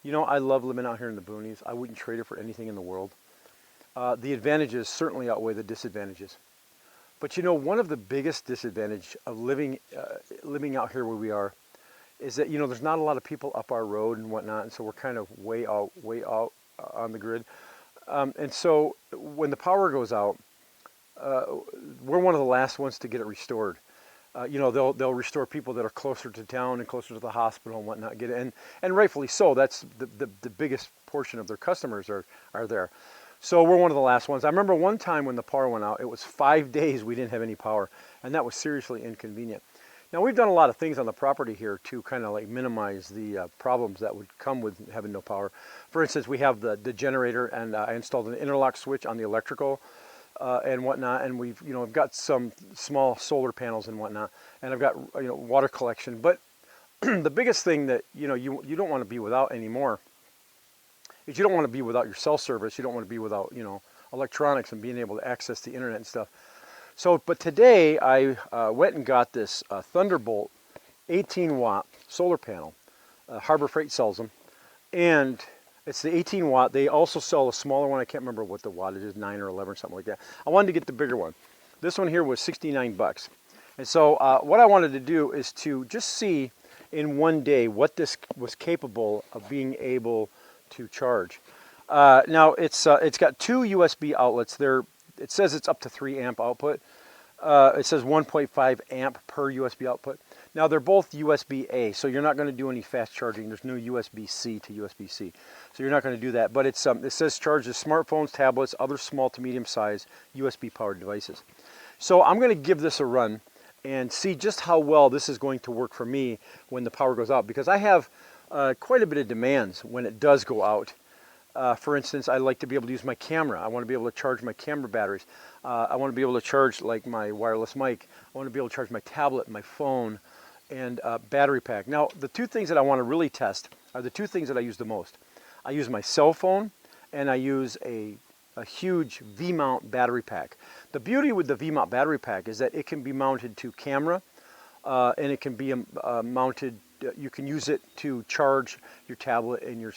You know, I love living out here in the boonies. I wouldn't trade it for anything in the world. The advantages certainly outweigh the disadvantages. But you know, one of the biggest disadvantages of living out here where we are is that, you know, there's not a lot of people up our road and whatnot, and so we're kind of way out on the grid. And so when the power goes out, we're one of the last ones to get it restored. You know, they'll restore people that are closer to town and closer to the hospital and whatnot. Get it, and rightfully so. That's the biggest portion of their customers are there. So we're one of the last ones. I remember one time when the power went out, it was 5 days we didn't have any power, and that was seriously inconvenient. Now we've done a lot of things on the property here to kind of like minimize the problems that would come with having no power. For instance, we have the generator, and I installed an interlock switch on the electrical and whatnot, and we've got some small solar panels and whatnot, and I've got water collection. But the biggest thing that you don't want to be without anymore is you don't want to be without your cell service. You don't want to be without electronics and being able to access the internet and stuff. So, but today I went and got this Thunderbolt 18W solar panel. Harbor Freight sells them, and it's the 18 watt. They also sell a smaller one. I can't remember what the wattage is, 9 or 11 or something like that. I wanted to get the bigger one. This one here was 69 bucks. And so what I wanted to do is to just see in one day what this was capable of being able to charge. Now it's got 2 USB outlets. It says it's up to 3 amp output. It says 1.5 amp per USB output. Now they're both USB-A, so you're not going to do any fast charging. There's no USB-C to USB-C, so you're not going to do that. But it says charges smartphones, tablets, other small to medium-sized USB-powered devices. So I'm going to give this a run and see just how well this is going to work for me when the power goes out, because I have quite a bit of demands when it does go out. For instance, I like to be able to use my camera. I want to be able to charge my camera batteries. I want to be able to charge like my wireless mic. I want to be able to charge my tablet, my phone, and battery pack. Now, the 2 things that I want to really test are the 2 things that I use the most. I use my cell phone, and I use a huge V-mount battery pack. The beauty with the V-mount battery pack is that it can be mounted to camera, and it can be mounted. You can use it to charge your tablet and your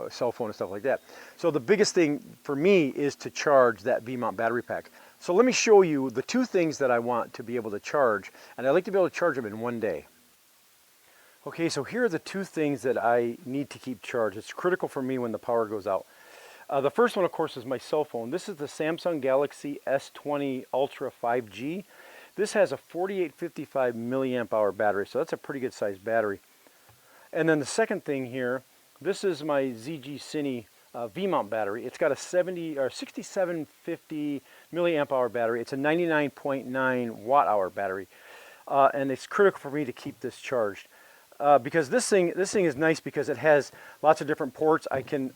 cell phone and stuff like that. So the biggest thing for me is to charge that V-mount battery pack. So let me show you the 2 things that I want to be able to charge, and I like to be able to charge them in one day. Okay, so here are the 2 things that I need to keep charged. It's critical for me when the power goes out. The first one, of course, is my cell phone. This is the Samsung Galaxy S20 Ultra 5G. This has a 4855 milliamp hour battery, so that's a pretty good sized battery. And then the second thing here, this is my ZGCINE V-mount battery. It's got a 6750 milliamp hour battery. It's a 99.9 watt hour battery, and it's critical for me to keep this charged because this thing is nice because it has lots of different ports. I can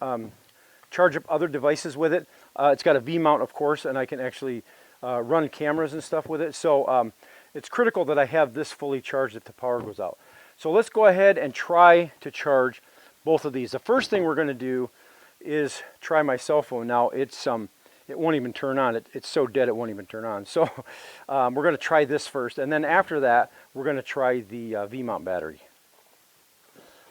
charge up other devices with it. It's got a V-mount, of course, and I can actually run cameras and stuff with it. So it's critical that I have this fully charged if the power goes out. So let's go ahead and try to charge both of these. The first thing we're going to do is try my cell phone. Now it won't even turn on. It's so dead it won't even turn on. So we're going to try this first, and then after that we're going to try the V-mount battery.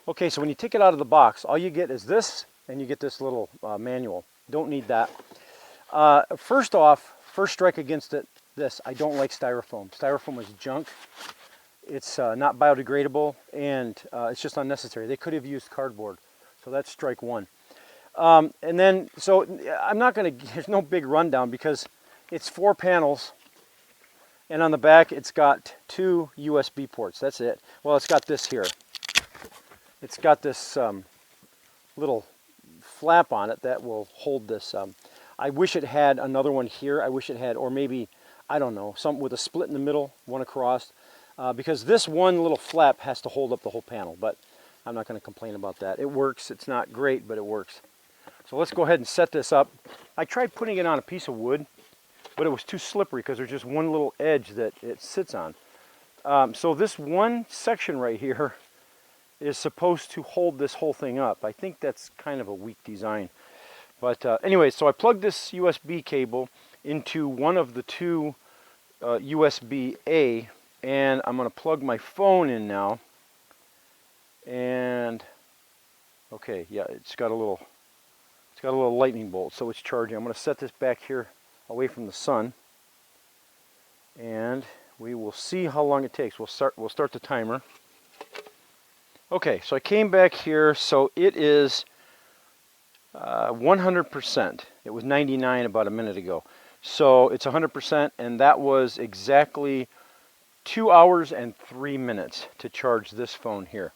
Okay, so when you take it out of the box, all you get is this, and you get this little manual. Don't need that. First strike against it, this. I don't like styrofoam. Styrofoam is junk. It's not biodegradable, and it's just unnecessary. They could have used cardboard. So that's strike 1. And then, so I'm not going to, there's no big rundown because it's 4 panels, and on the back it's got 2 USB ports. That's it. Well, it's got this here. It's got this little flap on it that will hold this. I wish it had another one here. I wish it had, or maybe, I don't know, something with a split in the middle, one across, because this one little flap has to hold up the whole panel, but I'm not going to complain about that. It works. It's not great, but it works. So let's go ahead and set this up. I tried putting it on a piece of wood, but it was too slippery because there's just one little edge that it sits on. So this one section right here is supposed to hold this whole thing up. I think that's kind of a weak design. But anyway, so I plugged this USB cable into one of the 2 USB-A, and I'm going to plug my phone in now. And Okay, yeah, it's got a little lightning bolt, so it's charging. I'm going to set this back here away from the sun, and we will see how long it takes. We'll start the timer. Okay, so I came back here, so it is 100%. It was 99 about a minute ago. So it's 100%, and that was exactly 2 hours and 3 minutes to charge this phone here.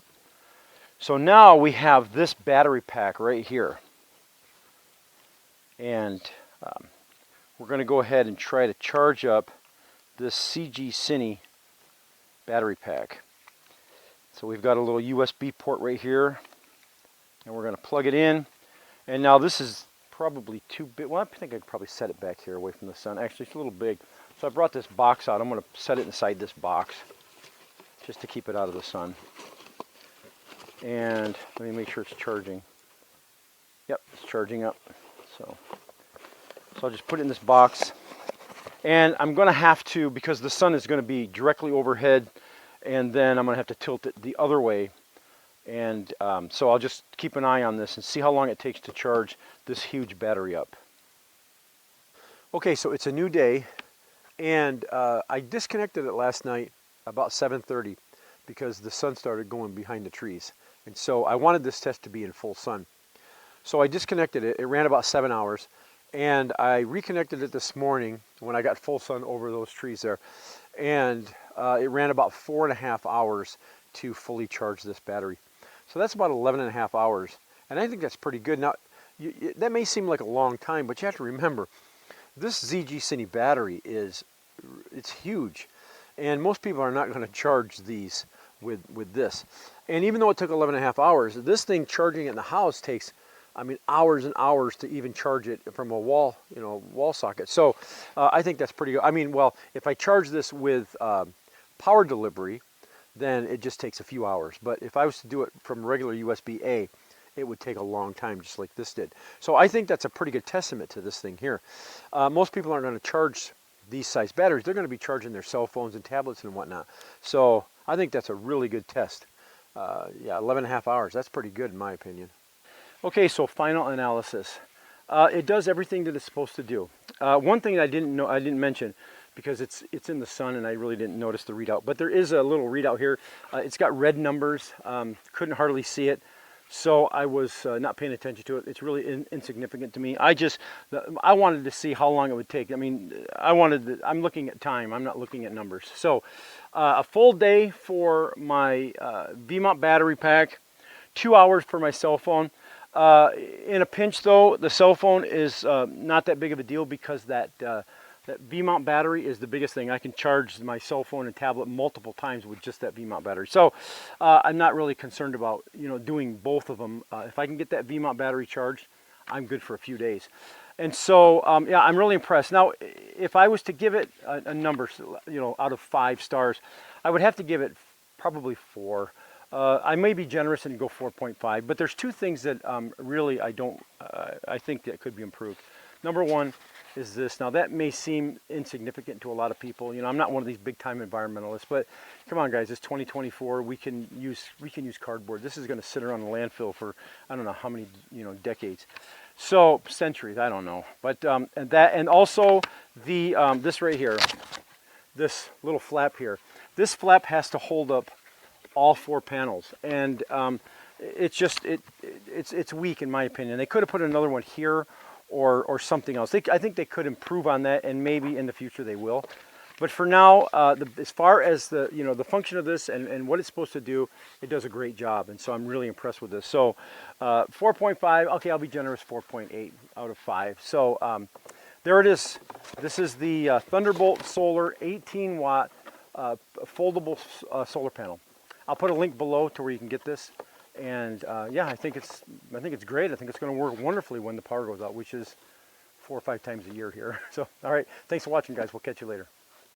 So now we have this battery pack right here. And we're going to go ahead and try to charge up this ZGCINE battery pack. So we've got a little USB port right here, and we're going to plug it in. And now this is probably too big. Well, I think I could probably set it back here away from the sun. Actually, it's a little big. So I brought this box out. I'm going to set it inside this box just to keep it out of the sun. And let me make sure it's charging. Yep, it's charging up. So I'll just put it in this box. And I'm going to have to, because the sun is going to be directly overhead, and then I'm going to have to tilt it the other way. And so I'll just keep an eye on this and see how long it takes to charge this huge battery up. Okay, so it's a new day, and I disconnected it last night about 7:30 because the sun started going behind the trees. And so I wanted this test to be in full sun. So I disconnected it. It ran about 7 hours, and I reconnected it this morning when I got full sun over those trees there. And it ran about 4.5 hours to fully charge this battery. So that's about 11.5 hours, and I think that's pretty good. Now, that may seem like a long time, but you have to remember, this ZGCINE battery it's huge, and most people are not going to charge these with this. And even though it took 11.5 hours, this thing charging it in the house takes, I mean, hours and hours to even charge it from a wall, wall socket. So I think that's pretty good. I mean, well, if I charge this with power delivery, then it just takes a few hours. But if I was to do it from regular USB-A, it would take a long time, just like this did. So I think that's a pretty good testament to this thing here. Most people aren't going to charge these size batteries. They're going to be charging their cell phones and tablets and whatnot. So I think that's a really good test. Yeah, 11.5 hours. That's pretty good in my opinion. Okay, so final analysis. It does everything that it's supposed to do. One thing I didn't mention, because it's in the sun and I really didn't notice the readout, but there is a little readout here. It's got red numbers. Couldn't hardly see it, so I was not paying attention to it. It's really insignificant to me. I wanted to see how long it would take. I mean, I'm looking at time. I'm not looking at numbers. So a full day for my V-mount battery pack, 2 hours for my cell phone. In a pinch though, the cell phone is not that big of a deal, because that V-mount battery is the biggest thing. I can charge my cell phone and tablet multiple times with just that V-mount battery. So I'm not really concerned about doing both of them. If I can get that V-mount battery charged, I'm good for a few days. And so yeah, I'm really impressed. Now, if I was to give it a number, out of 5 stars, I would have to give it probably 4. I may be generous and go 4.5, but there's 2 things that really I think that could be improved. Number one is this. Now that may seem insignificant to a lot of people. I'm not one of these big time environmentalists, but come on guys, it's 2024. We can use cardboard. This is going to sit around the landfill for I don't know how many decades. So centuries, I don't know. But and also the this right here, this little flap here. This flap has to hold up all 4 panels, and it's weak in my opinion. They could have put another one here or something else. I think they could improve on that, and maybe in the future they will. But for now, as far as the the function of this and what it's supposed to do, it does a great job, and so I'm really impressed with this. So 4.5. Okay, I'll be generous. 4.8 out of 5. So there it is. This is the Thunderbolt Solar 18W foldable solar panel. I'll put a link below to where you can get this. And yeah, I think it's great. I think it's going to work wonderfully when the power goes out, which is 4 or 5 times a year here. So, all right, thanks for watching, guys. We'll catch you later.